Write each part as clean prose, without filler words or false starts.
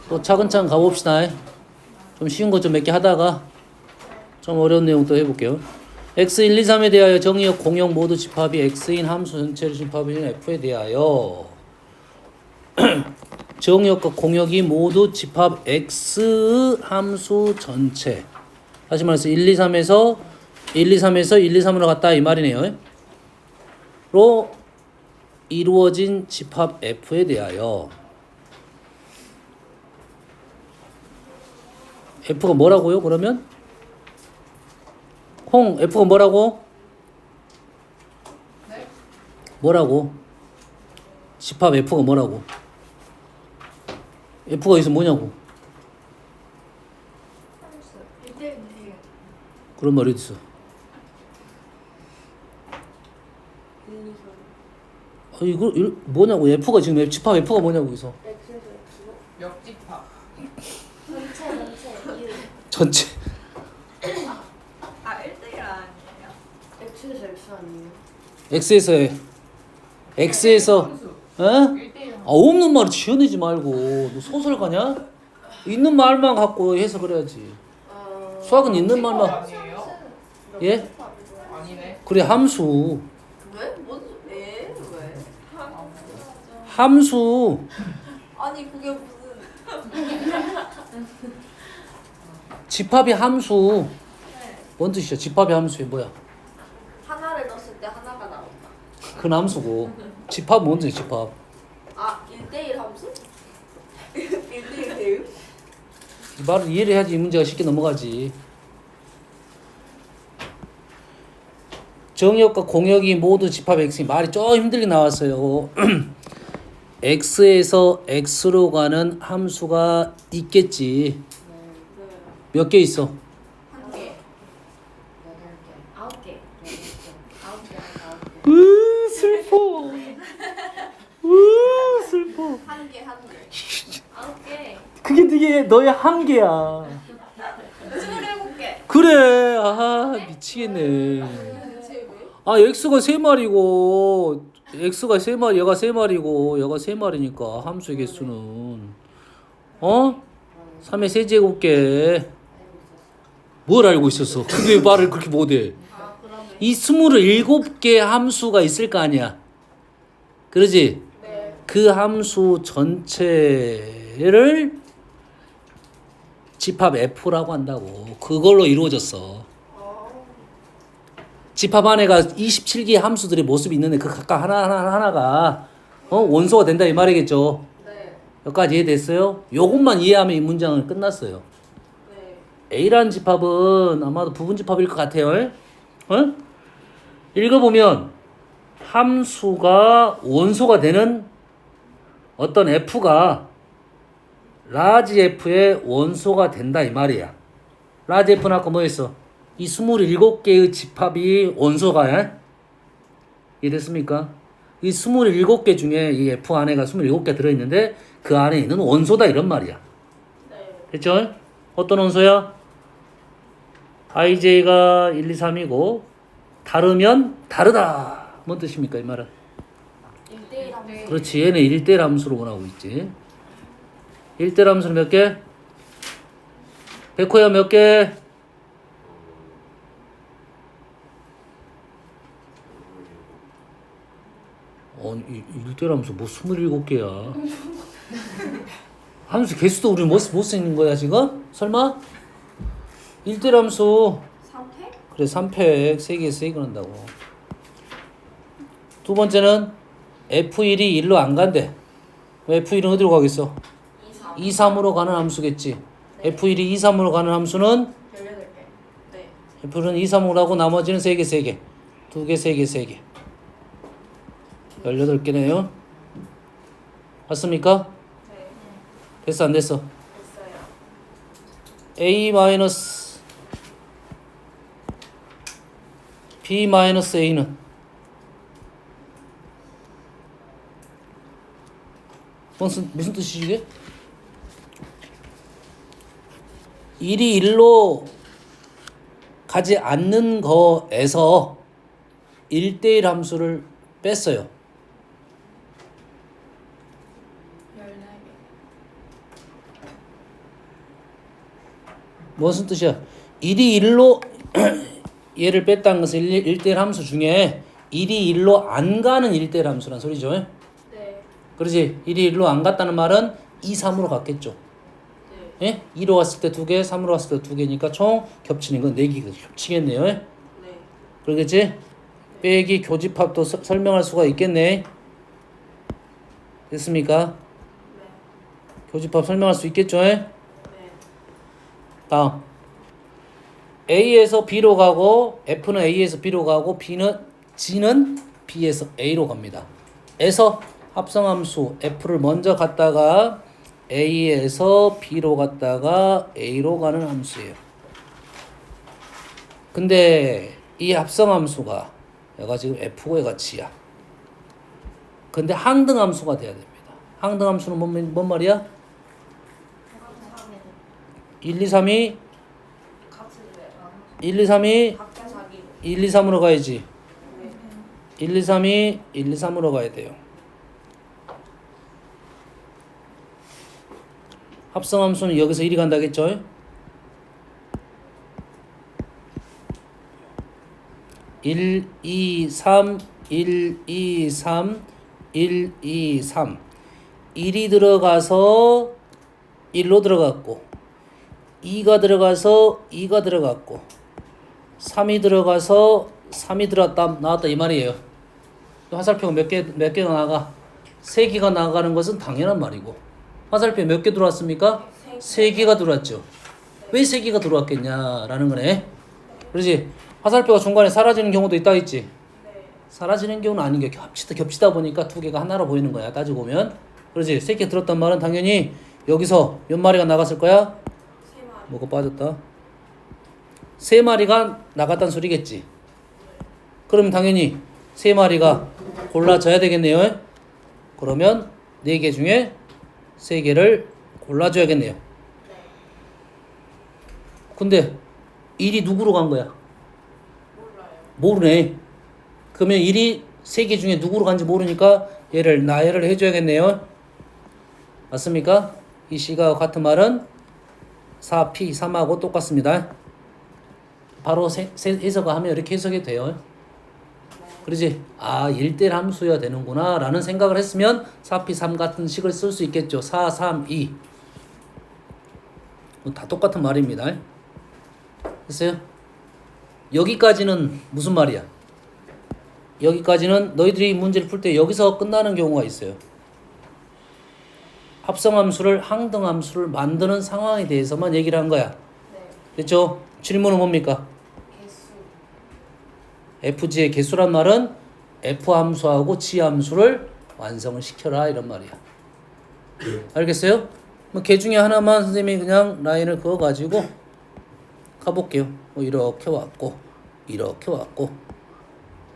또 차근차근 가봅시다. 좀 쉬운 것 좀 몇 개 하다가 좀 어려운 내용 또 해볼게요. x 1, 2, 3에 대하여 정의역 공역 모두 집합이 x인 함수 전체를 집합인 f에 대하여 정의역과 공역이 모두 집합 x 함수 전체. 다시 말해서 1, 2, 3에서 1, 2, 3에서 1, 2, 3으로 갔다 이 말이네요. 로 이루어진 집합 f에 대하여 f가 뭐라고요? 그러면 f가 뭐라고? 네? 뭐라고? 집합 f가 뭐라고? f가 여기서 뭐냐고? 그런 말이 어디 있어? 이거 뭐냐고? f가 지금 집합 f가 뭐냐고 여기서? 역집합. 전체. 아 1대1 아니에요? X에서 X 아니에요? x에서 함수. 어? 1대1 아, 없는 말을 지어내지 말고 너 소설가냐? 있는 말만 갖고 해석을 해야지. 수학은 있는 말만. 아니에요? 예? 아니네. 그래 함수. 왜? 뭔? 왜? 함수. 아니 그게 무슨? 집합이 함수. 뭔 뜻이야? 집합이 함수에 뭐야? 하나를 넣었을 때 하나가 나온다. 그건 함수고. 집합 뭔 뜻이야? 집합. 아 1대1 함수? 1대1 대응? 이 말을 이해를 해야지 이 문제가 쉽게 넘어가지. 정역과 공역이 모두 집합 x. 말이 좀 힘들게 나왔어요. x에서 x로 가는 함수가 있겠지. 몇 개 있어? 한 개. 8개. 9개. 슬퍼. 슬퍼. 한 개. 9개. 그게 되게 너의 한계야. 27개. 그래. 아 미치겠네. 아 x가 3마리고 x가 3마리, 얘가 3마리고 얘가 3마리니까 함수의 개수는 3의 세제곱개. 뭘 알고 있었어? 근데 왜 말을 그렇게 못해? 이 27개 함수가 있을 거 아니야. 그러지? 네. 그 함수 전체를 집합 F라고 한다고. 그걸로 이루어졌어. 집합 안에가 27개의 함수들의 모습이 있는데 그 각각 하나가 원소가 된다 이 말이겠죠. 네. 여기까지 이해됐어요? 요것만 이해하면 이 문장은 끝났어요. 네. A라는 집합은 아마도 부분집합일 것 같아요. 읽어보면 함수가 원소가 되는 어떤 F가 라지 F의 원소가 된다 이 말이야. 라지 F는 아까 뭐 했어? 이 27개의 집합이 원소가 이해됐습니까? 이 27개 중에 이 F 안에가 27개 들어있는데 그 안에 있는 원소다 이런 말이야. 네. 됐죠? 어떤 원소야? IJ가 1, 2, 3이고 다르면 다르다. 뭔 뜻입니까 이 말은? 1대1 함수. 그렇지. 얘는 1대1 함수로 원하고 있지. 1대1 함수는 몇 개? 백호야 몇 개? 이 1대1 함수 뭐 27개야. 함수 개수도 우리 못 쓰는 거야 지금? 설마? 1대1 함수 3팩? 그래 3팩 3개에서 3개 한다고. 두 번째는 F1이 1로 안 간대. F1은 어디로 가겠어? 2, 3으로 가는 함수겠지. 네. F1이 2, 3으로 가는 함수는 18개. 네. F는 2, 3으로 하고 나머지는 3개 3개 2개 3개 3개 18개네요. 맞습니까? 네. 됐어 안 됐어? 됐어요. A 마이너스 B 마이너스 A는 무슨 뜻이지 이게? 1이 1로 가지 않는 거에서 1대1 함수를 뺐어요. 14개. 무슨 뜻이야? 1이 1로 얘를 뺐다는 것은 1대1 함수 중에 1이 1로 안 가는 1대1 함수란 소리죠. 네. 그렇지? 1이 1로 안 갔다는 말은 2, 3으로 갔겠죠. 네. 예? 2로 갔을 때 2개, 3으로 갔을 때 2개니까 총 겹치는 건 4개가 겹치겠네요. 네. 그러겠지? 빼기 교집합도 설명할 수가 있겠네. 됐습니까? 네. 교집합 설명할 수 있겠죠? 네. 다음 A에서 B로 가고 F는 A에서 B로 가고 G는 B에서 A로 갑니다. 에서 합성함수 F를 먼저 갔다가 A에서 B로 갔다가 A로 가는 함수예요. 근데 이 합성함수가 얘가 지금 F고 얘가 G야. 근데 항등함수가 돼야 됩니다. 항등함수는 뭔 말이야? 1, 2, 3이 같이 1, 2, 3이 각자 자기로. 1, 2, 3으로 가야지. 네. 1, 2, 3이 1, 2, 3으로 가야 돼요. 합성함수는 여기서 1이 간다겠죠? 1, 2, 3, 1, 2, 3, 1, 2, 3. 1이 들어가서 1로 들어갔고 2가 들어가서 2가 들어갔고 3이 들어가서 3이 들어갔다 나왔다 이 말이에요. 화살표가 몇 개가 나가? 3개가 나가는 것은 당연한 말이고 화살표 몇 개 들어왔습니까? 3개가 들어왔죠. 왜 3개가 들어왔겠냐라는 거네. 그렇지? 화살표가 중간에 사라지는 경우도 있다 했지. 네. 사라지는 경우는 아닌 게 겹치다 보니까 2개가 하나로 보이는 거야. 따지고 보면. 그렇지? 3개 들었단 말은 당연히 여기서 몇 마리가 나갔을 거야? 3마리. 뭐가 빠졌다? 3마리가 나갔단 소리겠지. 그럼 당연히 3마리가 골라져야 되겠네요. 그러면 4개 중에 3개를 골라줘야겠네요. 네. 근데 1이 누구로 간 거야? 몰라요. 모르네. 그러면 1이 3개 중에 누구로 간지 모르니까 얘를 나열을 해줘야겠네요. 맞습니까? 이 C가 같은 말은 4P, 3하고 똑같습니다. 바로 해석하면 이렇게 해석이 돼요. 그러지? 아, 1대1 함수여야 되는구나 라는 생각을 했으면 4P, 3 같은 식을 쓸 수 있겠죠. 4, 3, 2. 다 똑같은 말입니다. 됐어요? 여기까지는 무슨 말이야? 여기까지는 너희들이 문제를 풀 때 여기서 끝나는 경우가 있어요. 합성함수를 항등함수를 만드는 상황에 대해서만 얘기를 한 거야. 네. 됐죠? 질문은 뭡니까? 개수. FG의 개수란 말은 F함수하고 G함수를 완성을 시켜라 이런 말이야. 알겠어요? 뭐 개 중에 하나만 선생님이 그냥 라인을 그어가지고 가볼게요. 뭐 이렇게 왔고 이렇게 왔고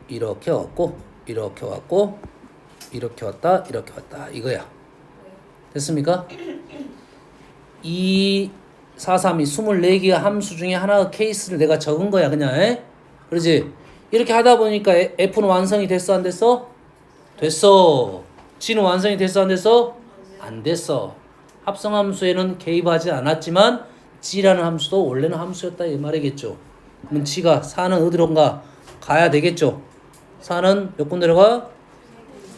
이렇게 왔고 이렇게 왔고 이렇게 왔다 이렇게 왔다 이거야. 됐습니까? 2, 4, 3이 24개의 함수 중에 하나 케이스를 내가 적은 거야 그냥. 그러지? 이렇게 하다 보니까 F는 완성이 됐어 안 됐어? 됐어. G는 완성이 됐어 안 됐어? 안 됐어. 합성함수에는 개입하지 않았지만 G라는 함수도 원래는 함수였다 이 말이겠죠. 그럼 G가 4는 어디론가 가야 되겠죠. 4는 몇 군데로 가?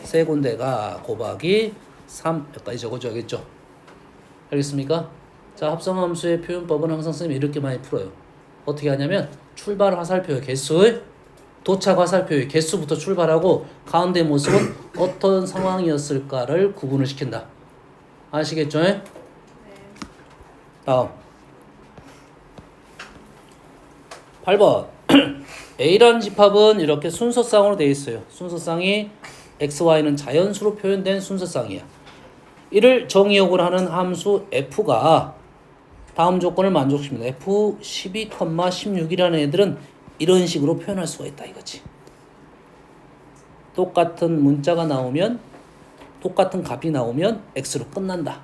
3군데가 곱하기 3 여기까지 적어줘야겠죠. 알겠습니까? 자, 합성함수의 표현법은 항상 선생님이 이렇게 많이 풀어요. 어떻게 하냐면 출발 화살표의 개수, 도착 화살표의 개수부터 출발하고 가운데 모습은 어떤 상황이었을까를 구분을 시킨다. 아시겠죠? 네. 다음 8번 A라는 집합은 이렇게 순서쌍으로 되어 있어요. 순서쌍이 X, Y는 자연수로 표현된 순서쌍이야. 이를 정의역으로 하는 함수 F가 다음 조건을 만족시킵니다. F 12,16이라는 애들은 이런 식으로 표현할 수가 있다 이거지. 똑같은 문자가 나오면 똑같은 값이 나오면 X로 끝난다.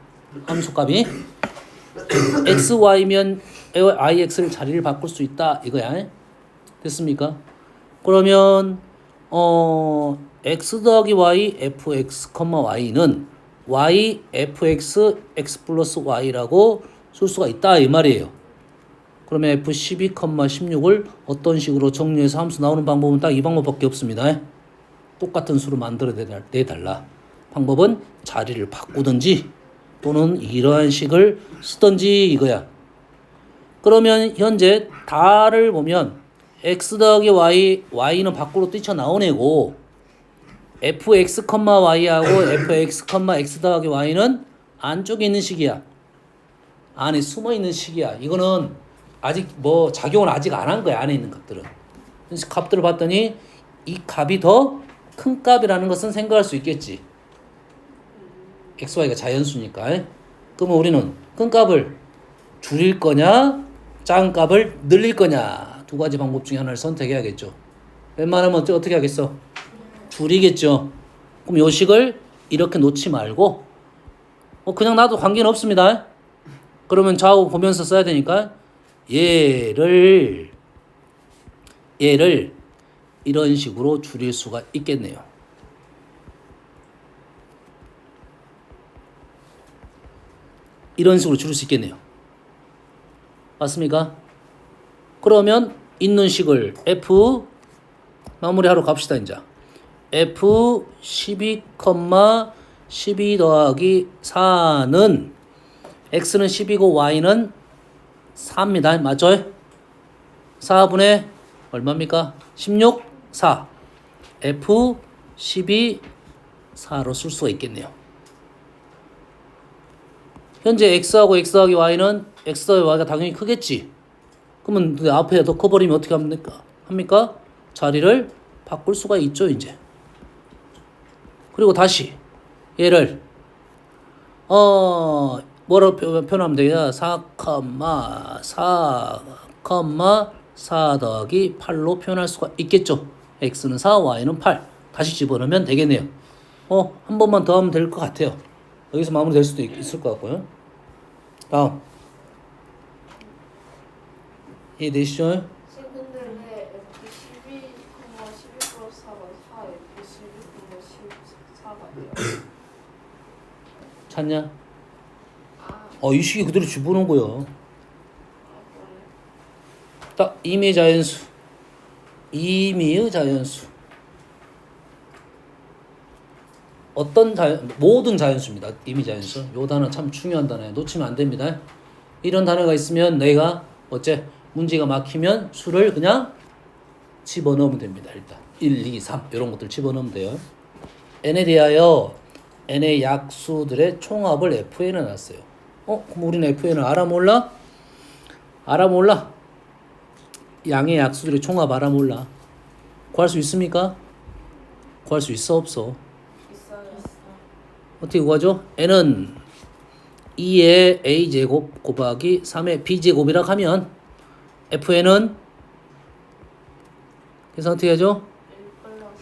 함수값이 X, Y면 IX를 자리를 바꿀 수 있다 이거야. 됐습니까? 그러면 X 더하기 Y fx, y는 y fx x 플러스 y라고 쓸 수가 있다 이 말이에요. 그러면 F12,16을 어떤 식으로 정리해서 함수 나오는 방법은 딱 이 방법밖에 없습니다. 똑같은 수로 만들어내달라. 방법은 자리를 바꾸든지 또는 이러한 식을 쓰든지 이거야. 그러면 현재 다를 보면 x 더하기 y, y는 밖으로 뛰쳐나온 애고 fx, y하고 fx, x 더하기 y는 안쪽에 있는 식이야. 안에 숨어있는 식이야. 이거는 아직 뭐 작용을 아직 안 한 거야. 안에 있는 값들은. 그래서 값들을 봤더니 이 값이 더 큰 값이라는 것은 생각할 수 있겠지. x, y가 자연수니까. 그러면 우리는 큰 값을 줄일 거냐 작은 값을 늘릴 거냐 두 가지 방법 중에 하나를 선택해야겠죠. 웬만하면 어떻게 하겠어? 줄이겠죠. 그럼 요 식을 이렇게 놓지 말고 그냥 놔도 관계는 없습니다. 그러면 좌우 보면서 써야 되니까 얘를 이런 식으로 줄일 수가 있겠네요. 이런 식으로 줄일 수 있겠네요. 맞습니까? 그러면 있는 식을 F 마무리하러 갑시다. 이제 F 12, 12 더하기 4는 X는 10이고 Y는 4입니다. 맞죠? 4분의 얼마입니까? 16, 4 F 12, 4로 쓸 수가 있겠네요. 현재 X하고 X 더하기 Y는 X 더하기 Y가 당연히 크겠지. 그러면 앞에 더 커버리면 어떻게 합니까? 자리를 바꿀 수가 있죠, 이제. 그리고 다시 얘를 뭐라고 표현하면 되냐? 4, 4 더하기 8로 표현할 수가 있겠죠. X는 4, Y는 8. 다시 집어넣으면 되겠네요. 한 번만 더 하면 될 것 같아요. 여기서 마무리 될 수도 있을 것 같고요. 다음. 이해되시죠? 근데 왜 F12, 11 플러스 4가 4, F12, 14가 돼요? 찾냐? 아, 이 식이 그대로 집어넣은 거야. 그러네. 딱 임의 자연수. 임의의 자연수. 모든 자연수입니다. 임의 자연수. 요 단어 참 중요한 단어예요. 놓치면 안 됩니다. 이런 단어가 있으면 내가 문제가 막히면 수를 그냥 집어넣으면 됩니다. 일단 1, 2, 3 이런 것들 집어넣으면 돼요. n에 대하여 n의 약수들의 총합을 fn에 놨어요. 그럼 우리는 fn을 알아 몰라? 알아 몰라? 양의 약수들의 총합 알아 몰라? 구할 수 있습니까? 구할 수 있어 없어? 있어요. 어떻게 구하죠? n은 2의 a제곱 곱하기 3의 b제곱이라고 하면 fn은 그래서 어떻게 하죠?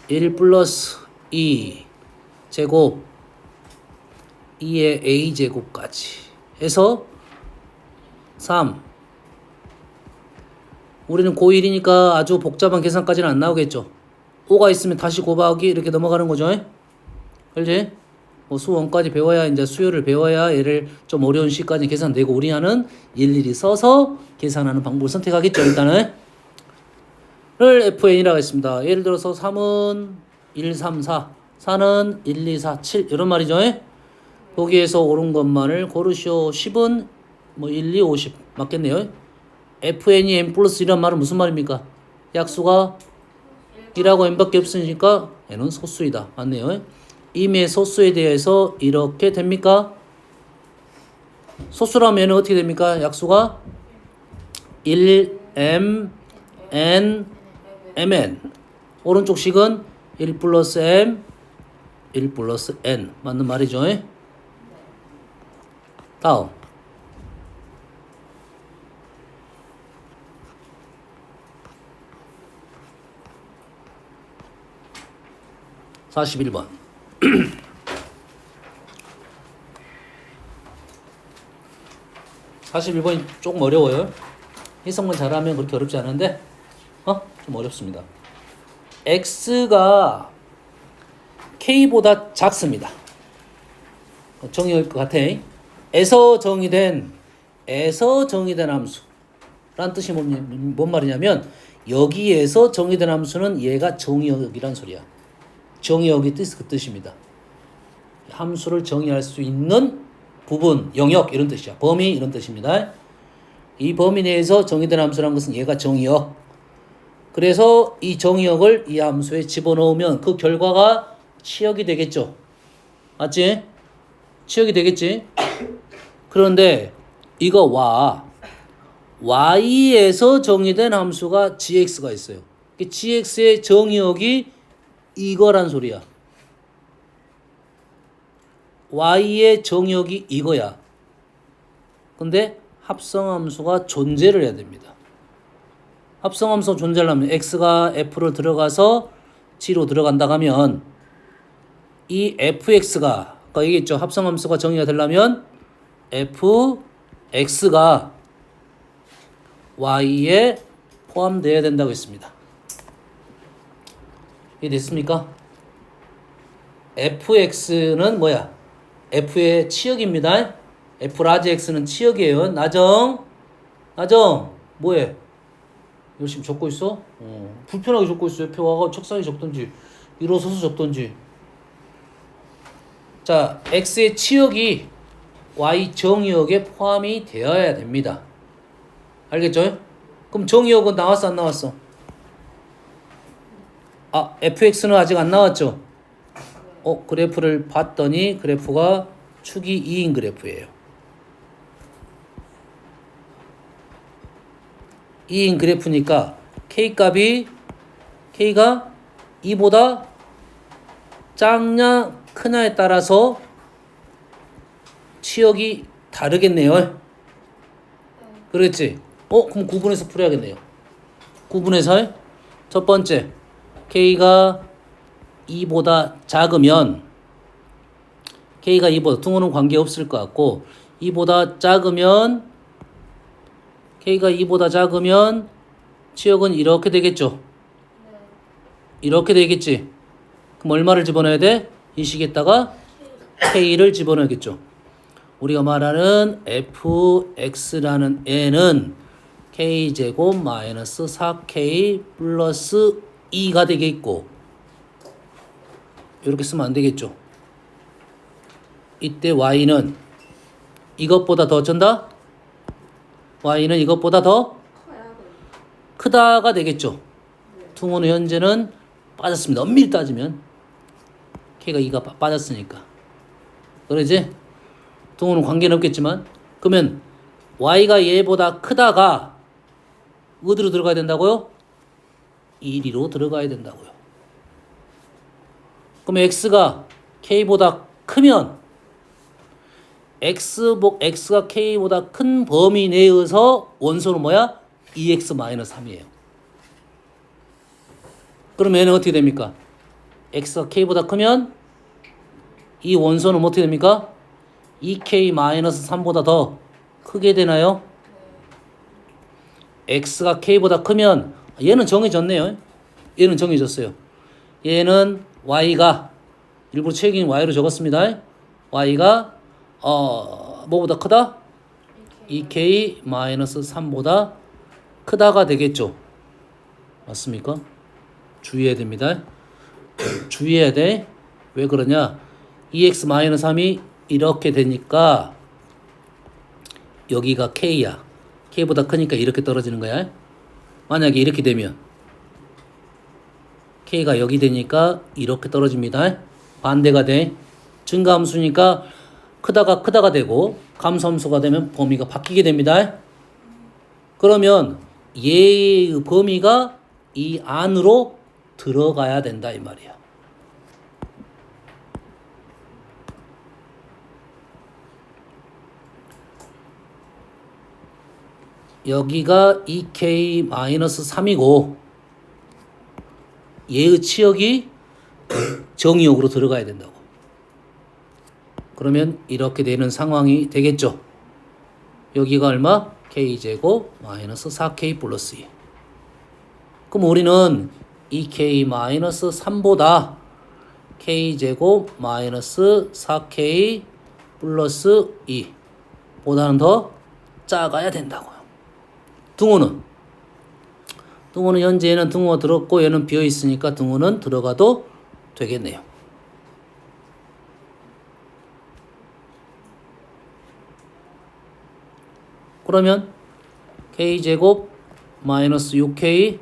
1 플러스 2 제곱 2의 a제곱까지 해서 3 우리는 고1이니까 아주 복잡한 계산까지는 안 나오겠죠. 5가 있으면 다시 곱하기 이렇게 넘어가는 거죠. 그렇지? 수원까지 배워야 이제 수요를 배워야 얘를 좀 어려운 식까지 계산되고 우리는 일일이 써서 계산하는 방법을 선택하겠죠. 일단은 를 FN이라고 했습니다. 예를 들어서 3은 1, 3, 4 4는 1, 2, 4, 7 이런 말이죠. 거기에서 옳은 것만을 고르시오. 10은 1, 2, 50 맞겠네요. FN이 n 플러스 1란 말은 무슨 말입니까? 약수가 1하고 n밖에 없으니까 n은 소수이다. 맞네요. 임의 소수에 대해서 이렇게 됩니까? 소수라면 얘는 어떻게 됩니까? 약수가 1, m, n, mn. 오른쪽 식은 1 플러스 m, 1 플러스 n. 맞는 말이죠. 다음. (41번) 41번이 조금 어려워요. 해석만 잘하면 그렇게 어렵지 않은데 좀 어렵습니다. x가 k보다 작습니다. 정의할 것 같아. 에서 정의된 함수 라는 뜻이 뭔 말이냐면 여기에서 정의된 함수는 얘가 정의역이란 소리야. 정의역의 뜻 그 뜻입니다. 함수를 정의할 수 있는 부분, 영역 이런 뜻이야. 범위 이런 뜻입니다. 이 범위 내에서 정의된 함수라는 것은 얘가 정의역. 그래서 이 정의역을 이 함수에 집어넣으면 그 결과가 치역이 되겠죠. 맞지? 치역이 되겠지? 그런데 이거 y에서 정의된 함수가 gx가 있어요. gx의 정의역이 이거란 소리야. y의 정의역이 이거야. 근데 합성함수가 존재를 해야 됩니다. 합성함수가 존재하려면 x가 f를 들어가서 g로 들어간다 하면 이 fx가 아까 얘기했죠. 합성함수가 정의가 되려면 fx가 y에 포함되어야 된다고 했습니다. 이해됐습니까? fx는 뭐야? f의 치역입니다. f 라지 x는 치역이에요. 나정 뭐해? 열심히 적고 있어? 불편하게 적고 있어. 옆에 와가 책상에 적던지 일어서서 적던지. 자, x의 치역이 y 정의역에 포함이 되어야 됩니다. 알겠죠? 그럼 정의역은 나왔어 안 나왔어? fx는 아직 안 나왔죠? 그래프를 봤더니 그래프가 축이 2인 그래프예요. 2인 그래프니까 K가 2보다 작냐 크냐에 따라서 치역이 다르겠네요. 그렇지? 그럼 구분해서 풀어야겠네요. 구분해서 첫 번째 K가 2보다 작으면 K가 2보다 등호는 관계없을 것 같고 2보다 작으면 K가 2보다 작으면 치역은 이렇게 되겠죠. 이렇게 되겠지. 그럼 얼마를 집어넣어야 돼? 이 식에다가 K를 집어넣겠죠. 우리가 말하는 fx라는 애는 K제곱 마이너스 4K 플러스 2가 되겠고 이렇게 쓰면 안 되겠죠. 이때 y는 이것보다 더 어쩐다? y는 이것보다 더 크다가 되겠죠. 퉁호는 현재는 빠졌습니다. 엄밀히 따지면 K가 2가 빠졌으니까. 그러지? 퉁호는 관계는 없겠지만 그러면 y가 얘보다 크다가 어디로 들어가야 된다고요? 1위로 들어가야 된다고요. 그럼 x가 k보다 크면 x가 k보다 큰 범위 내에서 원소는 뭐야? 2x-3이에요. 그럼 얘는 어떻게 됩니까? x가 k보다 크면 이 원소는 어떻게 됩니까? 2k-3보다 더 크게 되나요? x가 k보다 크면 얘는 정해졌네요. 얘는 정해졌어요. 얘는 y가 일부러 책임 y로 적었습니다. y가 뭐보다 크다? 2k-3보다 크다가 되겠죠. 맞습니까? 주의해야 됩니다. 주의해야 돼. 왜 그러냐? 2x-3이 이렇게 되니까 여기가 k야. k보다 크니까 이렇게 떨어지는 거야. 만약에 이렇게 되면 k가 여기 되니까 이렇게 떨어집니다. 반대가 돼. 증가함수니까 크다가 되고 감소함수가 되면 범위가 바뀌게 됩니다. 그러면 얘의 범위가 이 안으로 들어가야 된다 이 말이야. 여기가 2k-3이고 얘의 치역이 정의역으로 들어가야 된다고. 그러면 이렇게 되는 상황이 되겠죠. 여기가 얼마? k제곱 마이너스 4k 플러스 2. 그럼 우리는 2k-3보다 k제곱 마이너스 4k 플러스 2 보다는 더 작아야 된다고요. 등호는 현재 얘는 등호가 들었고 얘는 비어 있으니까 등호는 들어가도 되겠네요. 그러면 k제곱 마이너스 6k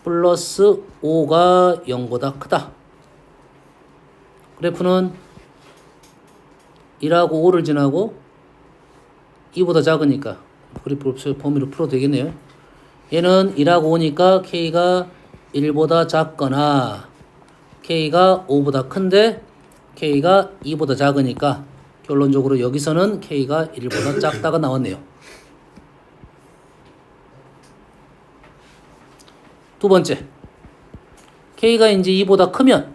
플러스 5가 0보다 크다. 그래프는 1하고 5를 지나고 2보다 작으니까 그래프 범위로 풀어도 되겠네요. 얘는 1하고 5니까 k가 1보다 작거나 k가 5보다 큰데 k가 2보다 작으니까 결론적으로 여기서는 k가 1보다 작다가 나왔네요. 두 번째, k가 이제 2보다 크면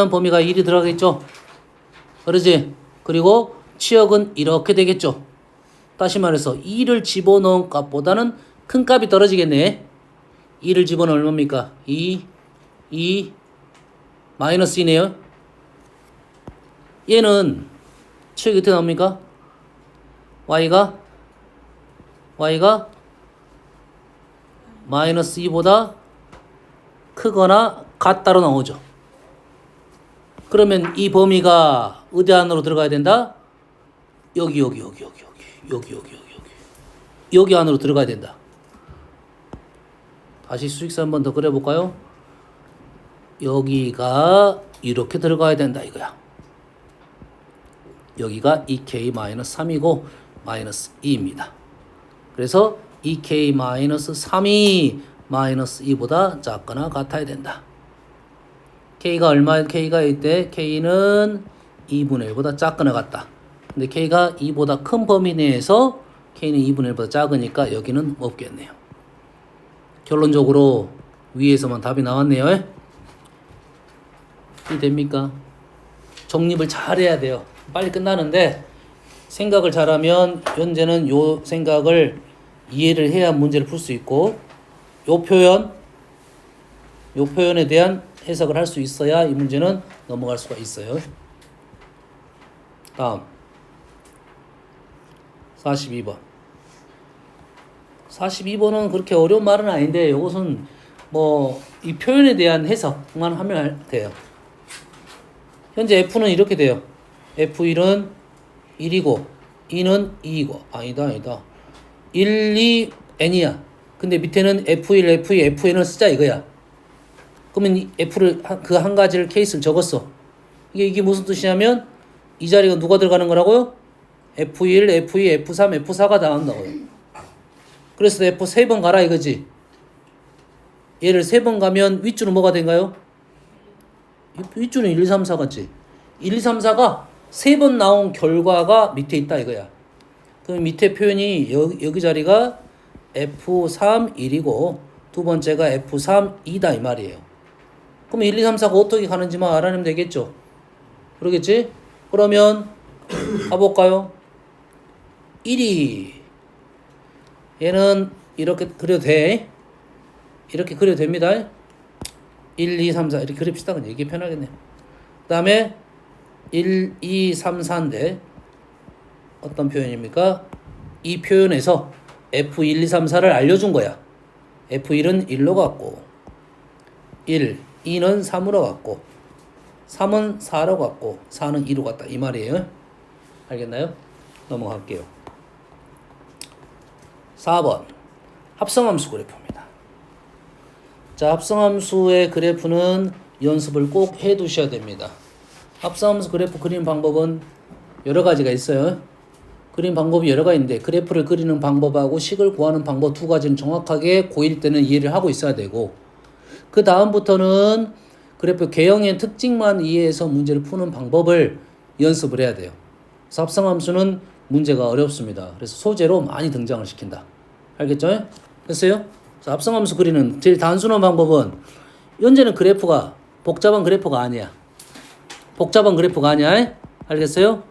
범위가 1이 들어가겠죠. 그러지? 그리고 치역은 이렇게 되겠죠. 다시 말해서 2를 집어넣은 값보다는 큰 값이 떨어지겠네. 2를 집어넣으면 얼마입니까? 2 마이너스 2네요. 얘는 치역이 어떻게 나옵니까? y가 마이너스 2보다 크거나 같다로 나오죠. 그러면 이 범위가 어디 안으로 들어가야 된다? 여기 안으로 들어가야 된다. 다시 수직선 한번 더 그려볼까요? 여기가 이렇게 들어가야 된다 이거야. 여기가 2k-3이고 마이너스 2입니다. 그래서 2k-3이 마이너스 2보다 작거나 같아야 된다. k가 얼마? k가 이때 k는 2분의 1보다 작거나 같다. 근데 k가 2보다 큰 범위 내에서 k는 2분의 1보다 작으니까 여기는 없겠네요. 결론적으로 위에서만 답이 나왔네요. 이해됩니까? 정립을 잘 해야 돼요. 빨리 끝나는데 생각을 잘하면 현재는 요 생각을 이해를 해야 문제를 풀 수 있고 요 표현에 대한 해석을 할 수 있어야 이 문제는 넘어갈 수가 있어요. 다음 42번. 42번은 그렇게 어려운 말은 아닌데 이것은 뭐 이 표현에 대한 해석만 하면 돼요. 현재 F는 이렇게 돼요. F1은 1이고 2는 2이고 아니다 1, 2, n이야. 근데 밑에는 F1, F2, Fn을 쓰자 이거야. 그러면 이 F를 그 한 가지를 케이스를 적었어. 이게 무슨 뜻이냐면 이 자리가 누가 들어가는 거라고요? F1, F2, F3, F4가 나온다고요. 그래서 F 3번 가라 이거지. 얘를 3번 가면 윗줄은 뭐가 된가요? 윗줄은 1, 2, 3, 4 같지? 1, 2, 3, 4가 3번 나온 결과가 밑에 있다 이거야. 그럼 밑에 표현이 여기 자리가 F3, 1이고 두 번째가 F3, 2다 이 말이에요. 그럼 1, 2, 3, 4가 어떻게 가는지만 알아내면 되겠죠. 그러겠지? 그러면 가볼까요? 1이 얘는 이렇게 그려도 돼. 이렇게 그려도 됩니다. 1, 2, 3, 4 이렇게 그립시다. 그냥 이게 편하겠네요. 그 다음에 1, 2, 3, 4인데 어떤 표현입니까? 이 표현에서 F1, 2, 3, 4를 알려준 거야. F1은 1로 갔고 1, 2는 3으로 갔고 3은 4로 갔고 4는 2로 갔다 이 말이에요. 알겠나요? 넘어갈게요. 4번 합성함수 그래프입니다. 자, 합성함수의 그래프는 연습을 꼭 해두셔야 됩니다. 합성함수 그래프 그리는 방법은 여러 가지가 있어요. 그리는 방법이 여러 가지인데 그래프를 그리는 방법하고 식을 구하는 방법 두 가지는 정확하게 고1 때는 이해를 하고 있어야 되고 그 다음부터는 그래프 개형의 특징만 이해해서 문제를 푸는 방법을 연습을 해야 돼요. 그래서 합성함수는 문제가 어렵습니다. 그래서 소재로 많이 등장을 시킨다. 알겠죠? 됐어요? 합성함수 그리는 제일 단순한 방법은 현재는 그래프가 복잡한 그래프가 아니야. 복잡한 그래프가 아니야. 알겠어요?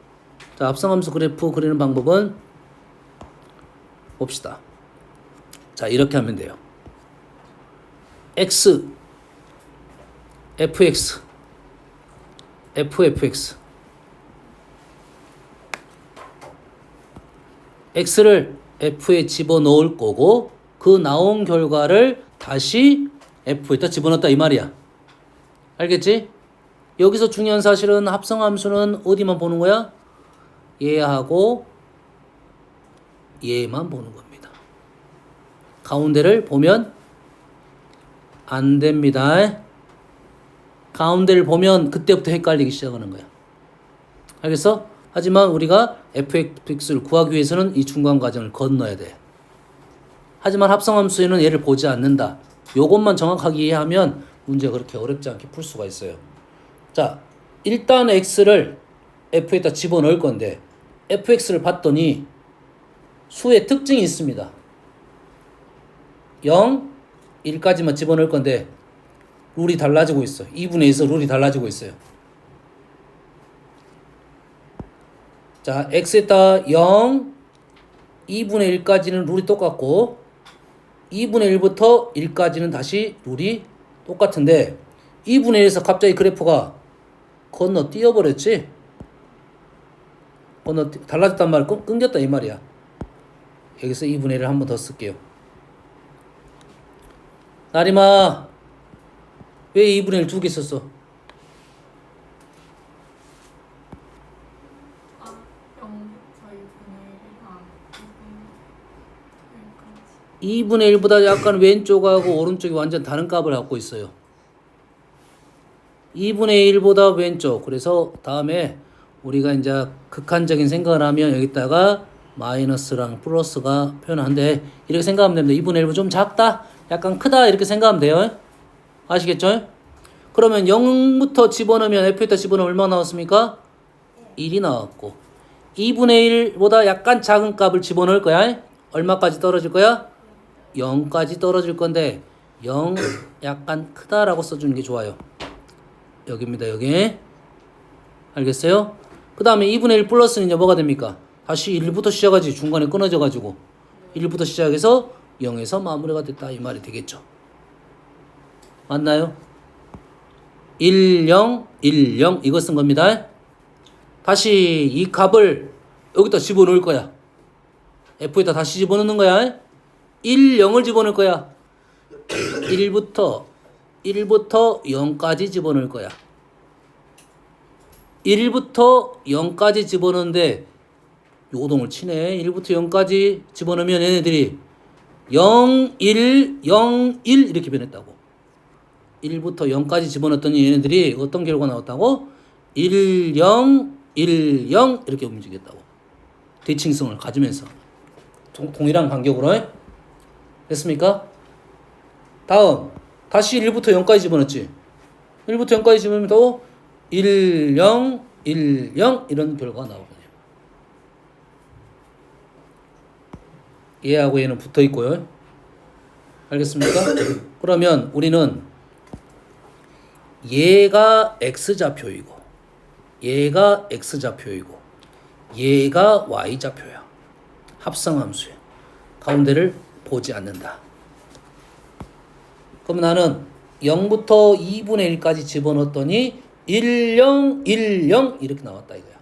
자, 합성함수 그래프 그리는 방법은 봅시다. 자, 이렇게 하면 돼요. x, fx, ffx x를 f에 집어넣을 거고 그 나온 결과를 다시 f에다 집어넣었다 이 말이야. 알겠지? 여기서 중요한 사실은 합성함수는 어디만 보는 거야? 얘하고 얘만 보는 겁니다. 가운데를 보면 안 됩니다. 가운데를 보면 그때부터 헷갈리기 시작하는 거야. 알겠어? 하지만 우리가 fx를 구하기 위해서는 이 중간 과정을 건너야 돼. 하지만 합성함수에는 얘를 보지 않는다. 요것만 정확하게 이해하면 문제가 그렇게 어렵지 않게 풀 수가 있어요. 자, 일단 x를 f에다 집어넣을 건데 fx를 봤더니 수의 특징이 있습니다. 0, 1까지만 집어넣을 건데 룰이 달라지고 있어. 2분의 1에서 룰이 달라지고 있어요. 자, x에다 0, 2분의 1까지는 룰이 똑같고 2분의 1부터 1까지는 다시 룰이 똑같은데 2분의 1에서 갑자기 그래프가 건너뛰어 버렸지? 달라졌단 말이야. 끊겼다 이 말이야. 여기서 2분의 1을 한 번 더 쓸게요. 나리마 왜 2분의 1 두 개 썼어? 아, 0부터 2분의 1이랑 2분의 1보다 약간 왼쪽하고 오른쪽이 완전 다른 값을 갖고 있어요. 2분의 1보다 왼쪽. 그래서 다음에 우리가 이제 극한적인 생각을 하면 여기다가 마이너스랑 플러스가 표현한데 이렇게 생각하면 됩니다. 2분의 1보다 좀 작다? 약간 크다? 이렇게 생각하면 돼요. 아시겠죠? 그러면 0부터 집어넣으면 f에다 집어넣으면 얼마 나왔습니까? 1이 나왔고 2분의 1보다 약간 작은 값을 집어넣을 거야. 얼마까지 떨어질 거야? 0까지 떨어질 건데 0 약간 크다라고 써주는 게 좋아요. 여기입니다. 여기. 알겠어요? 그 다음에 2분의 1 플러스는 이제 뭐가 됩니까? 다시 1부터 시작하지. 중간에 끊어져 가지고 1부터 시작해서 0에서 마무리가 됐다 이 말이 되겠죠. 맞나요? 1, 0, 1, 0 이거 쓴 겁니다. 다시 이 값을 여기다 집어넣을 거야. f에다 다시 집어넣는 거야. 1, 0을 집어넣을 거야. 1부터 0까지 집어넣을 거야. 1부터 0까지 집어넣는데 요동을 치네. 1부터 0까지 집어넣으면 얘네들이 0, 1, 0, 1 이렇게 변했다고. 1부터 0까지 집어넣었더니 얘네들이 어떤 결과가 나왔다고? 1, 0, 1, 0 이렇게 움직였다고. 대칭성을 가지면서 동일한 간격으로. 됐습니까? 다음 다시 1부터 0까지 집어넣었지. 1부터 0까지 집어넣으면 또 1, 0, 1, 0 이런 결과가 나오거든요. 얘하고 얘는 붙어 있고요. 알겠습니까? 그러면 우리는 얘가 x좌표이고 얘가 x좌표이고 얘가 y좌표야. 합성함수야. 가운데를 보지 않는다. 그럼 나는 0부터 2분의 1까지 집어넣었더니 1, 0, 1, 0 이렇게 나왔다 이거야.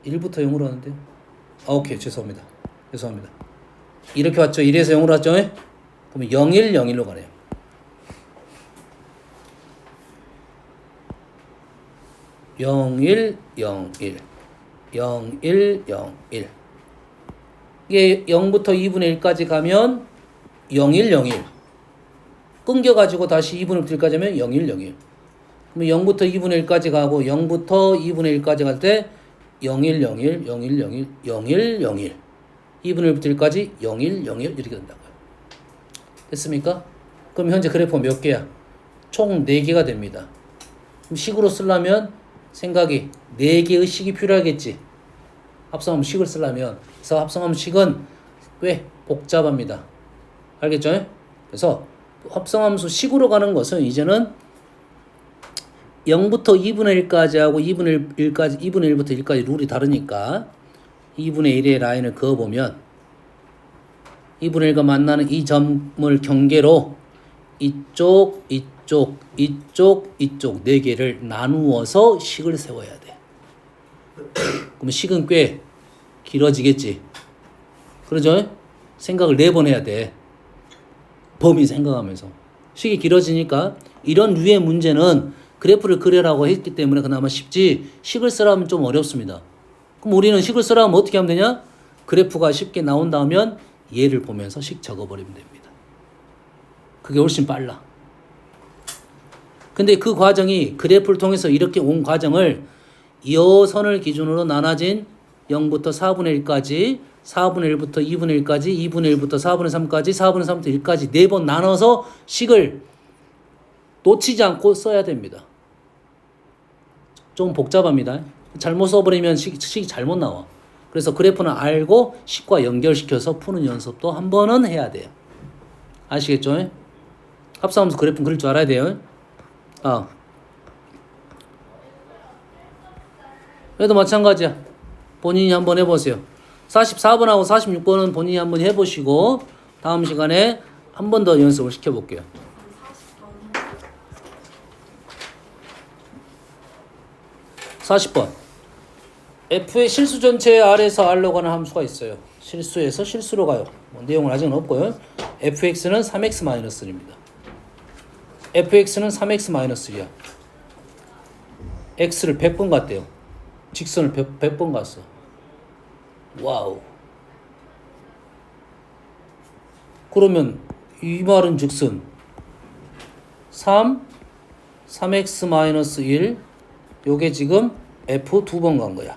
1부터 0으로 하는데요. 아, 오케이. 죄송합니다. 이렇게 왔죠. 1에서 0으로 왔죠. 그러면 0, 1, 0, 1로 가네요. 영, 1, 0, 1 0, 1, 0, 1 이게 0부터 2분의 1까지 가면 0, 1, 0, 1 끊겨가지고 다시 2분의 1까지 하면 0, 1, 0, 1 그러면 0부터 2분의 1까지 가고 0부터 2분의 1까지 갈 때 0, 1, 0, 1, 0, 1, 0, 1, 0, 1, 0, 1 2분의 1부터 1까지 0, 1, 0, 1 이렇게 된다고요. 됐습니까? 그럼 현재 그래프 몇 개야? 총 4개가 됩니다. 그럼 식으로 쓰려면 생각이 4개의 식이 필요하겠지. 합성함 식을 쓰려면. 그래서 합성함 식은 꽤 복잡합니다. 알겠죠? 그래서 합성함수 식으로 가는 것은 이제는 0부터 2분의 1까지 하고 2분의 1부터 1까지 룰이 다르니까 2분의 1의 라인을 그어보면 2분의 1과 만나는 이 점을 경계로 이쪽, 이쪽, 이쪽, 이쪽 4개를 나누어서 식을 세워야 돼. 그럼 식은 꽤 길어지겠지. 그러죠? 생각을 4번 해야 돼. 범위 생각하면서. 식이 길어지니까 이런 류의 문제는 그래프를 그려라고 했기 때문에 그나마 쉽지, 식을 쓰라면 좀 어렵습니다. 그럼 우리는 식을 쓰라면 어떻게 하면 되냐? 그래프가 쉽게 나온다 하면 얘를 보면서 식 적어버리면 됩니다. 그게 훨씬 빨라. 근데 그 과정이 그래프를 통해서 이렇게 온 과정을 이 선을 기준으로 나눠진 0부터 4분의 1까지, 4분의 1부터 2분의 1까지, 2분의 1부터 4분의 3까지, 4분의 3부터 1까지 4번 나눠서 식을 놓치지 않고 써야 됩니다. 좀 복잡합니다. 잘못 써버리면 식이 잘못 나와. 그래서 그래프는 알고 식과 연결시켜서 푸는 연습도 한 번은 해야 돼요. 아시겠죠? 합성함수 그래프는 그릴 줄 알아야 돼요. 그래도 마찬가지야. 본인이 한번 해보세요. 44번하고 46번은 본인이 한번 해보시고 다음 시간에 한 번 더 연습을 시켜볼게요. 40번. F의 실수 전체 R에서 R로 가는 함수가 있어요. 실수에서 실수로 가요. 내용은 아직은 없고요. fx는 3x-1입니다. fx는 3x-1이야. x를 100번 갔대요. 직선을 100번 갔어. 와우. 그러면 이 말은 즉슨 3x-1 요게 지금 f 2번 간 거야.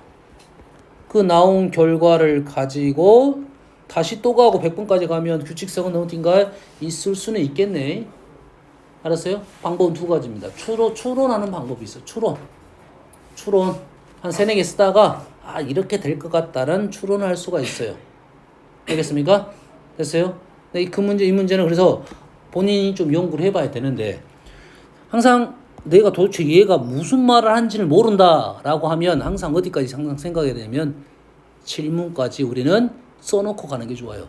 그 나온 결과를 가지고 다시 또 가고 100번까지 가면 규칙성은 어딘가에 있을 수는 있겠네. 알았어요? 방법은 2가지입니다. 추론하는 방법이 있어요. 추론. 한 3-4개 쓰다가 이렇게 될 것 같다는 추론을 할 수가 있어요. 알겠습니까? 됐어요? 네, 이 문제는 그래서 본인이 좀 연구를 해봐야 되는데 항상 내가 도대체 얘가 무슨 말을 하는지를 모른다라고 하면 항상 어디까지 항상 생각해야 되냐면 질문까지 우리는 써놓고 가는 게 좋아요.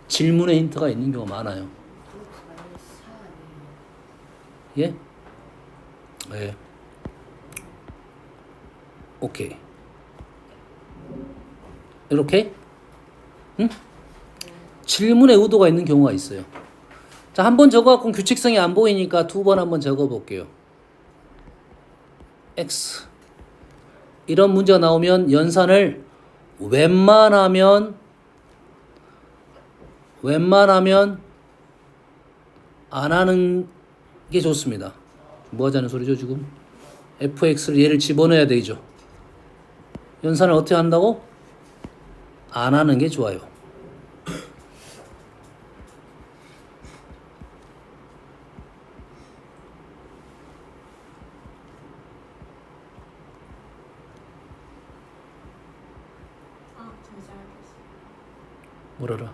질문에 힌트가 있는 경우가 많아요. 예? 네. 오케이. 이렇게? 응? 질문에 의도가 있는 경우가 있어요. 자, 한 번 적어갖고 규칙성이 안 보이니까 2번 한번 적어볼게요. X. 이런 문제가 나오면 연산을 웬만하면 안 하는 게 좋습니다. 뭐 하자는 소리죠, 지금? fx를 얘를 집어넣어야 되죠. 연산을 어떻게 한다고? 안 하는 게 좋아요. 뭐라라?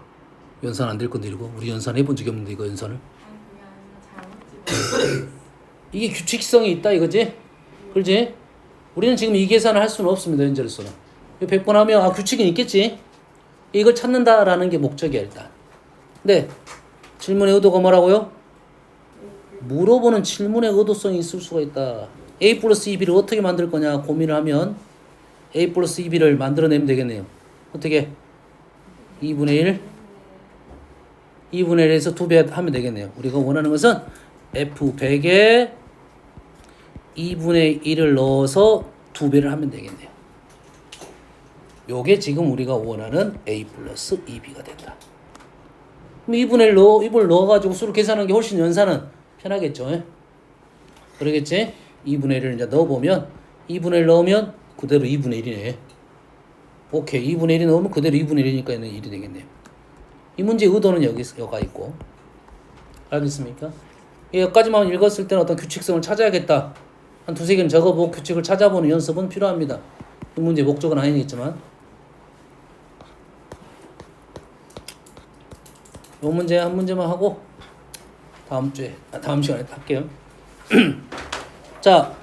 연산 안 될 건데 이거 우리 연산 해본 적이 없는데 이거 연산을 이게 규칙성이 있다 이거지? 그렇지? 우리는 지금 이 계산을 할 수는 없습니다. 현재로서는 100번 하면 규칙은 있겠지? 이걸 찾는다라는 게 목적이야 일단. 근데 질문의 의도가 뭐라고요? 물어보는 질문의 의도성이 있을 수가 있다. a 플러스 2b를 어떻게 만들 거냐 고민을 하면 a 플러스 2b를 만들어내면 되겠네요. 어떻게? 2분의 1에서 2배 하면 되겠네요. 우리가 원하는 것은 f100에 2분의 1을 넣어서 2배를 하면 되겠네요. 요게 지금 우리가 원하는 a 플러스 2b가 된다. 그럼 2분의 1을 넣어가지고 수를 계산하는 게 훨씬 연산은 편하겠죠. 예? 그러겠지? 2분의 1을 이제 넣어보면 2분의 1 넣으면 그대로 2분의 1이네. 오케이. 2분의 1이 넣으면 그대로 2분의 1이니까 1이 되겠네요. 이 문제의 의도는 여기가 있고. 알겠습니까? 여기까지만 읽었을 때는 어떤 규칙성을 찾아야겠다. 한 2-3개는 적어보고 규칙을 찾아보는 연습은 필요합니다. 이 문제의 목적은 아니겠지만. 이 문제 한 문제만 하고 다음 시간에 할게요. 자,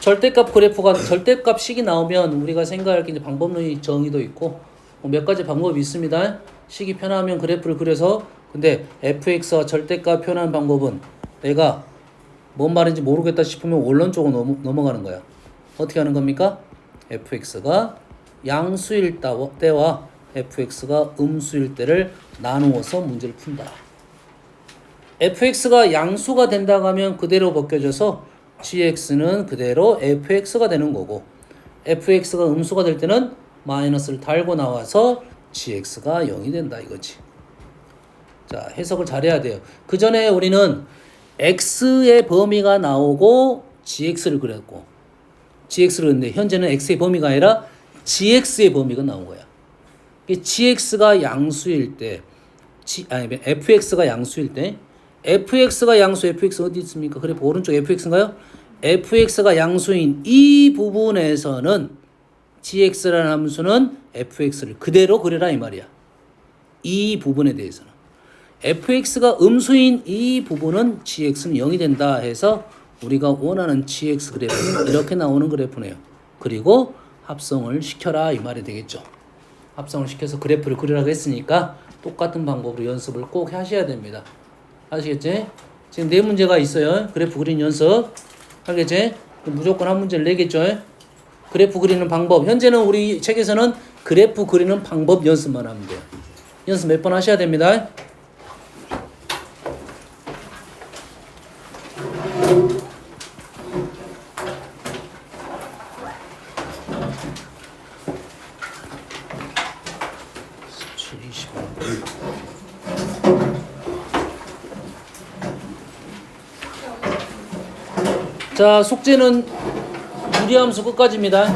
절대값 그래프가 절대값식이 나오면 우리가 생각할 게 이제 방법론이 정의도 있고 몇 가지 방법이 있습니다. 식이 편하면 그래프를 그려서 근데 fx와 절대값 표현하는 방법은 내가 뭔 말인지 모르겠다 싶으면 원론 쪽으로 넘어가는 거야. 어떻게 하는 겁니까? fx가 양수일 때와 fx가 음수일 때를 나누어서 문제를 푼다. fx가 양수가 된다고 하면 그대로 벗겨져서 gx는 그대로 fx가 되는 거고, fx가 음수가 될 때는 마이너스를 달고 나와서 gx가 0이 된다 이거지. 자, 해석을 잘해야 돼요. 그 전에 우리는 x의 범위가 나오고 gx를 그렸고, gx를 그렸는데 현재는 x의 범위가 아니라 gx의 범위가 나온 거야. gx가 양수일 때, fx가 양수일 때, fx가 양수, fx 어디 있습니까? 그래, 오른쪽 fx인가요? fx가 양수인 이 부분에서는 gx라는 함수는 fx를 그대로 그려라 이 말이야. 이 부분에 대해서는. fx가 음수인 이 부분은 gx는 0이 된다 해서 우리가 원하는 gx 그래프는 이렇게 나오는 그래프네요. 그리고 합성을 시켜라 이 말이 되겠죠. 합성을 시켜서 그래프를 그리라고 했으니까 똑같은 방법으로 연습을 꼭 하셔야 됩니다. 아시겠지? 지금 4문제가 있어요. 그래프 그리는 연습. 알겠지? 무조건 한 문제를 내겠죠? 그래프 그리는 방법. 현재는 우리 책에서는 그래프 그리는 방법 연습만 하면 돼요. 연습 몇 번 하셔야 됩니다. 자, 숙제는 유리함수 끝까지입니다.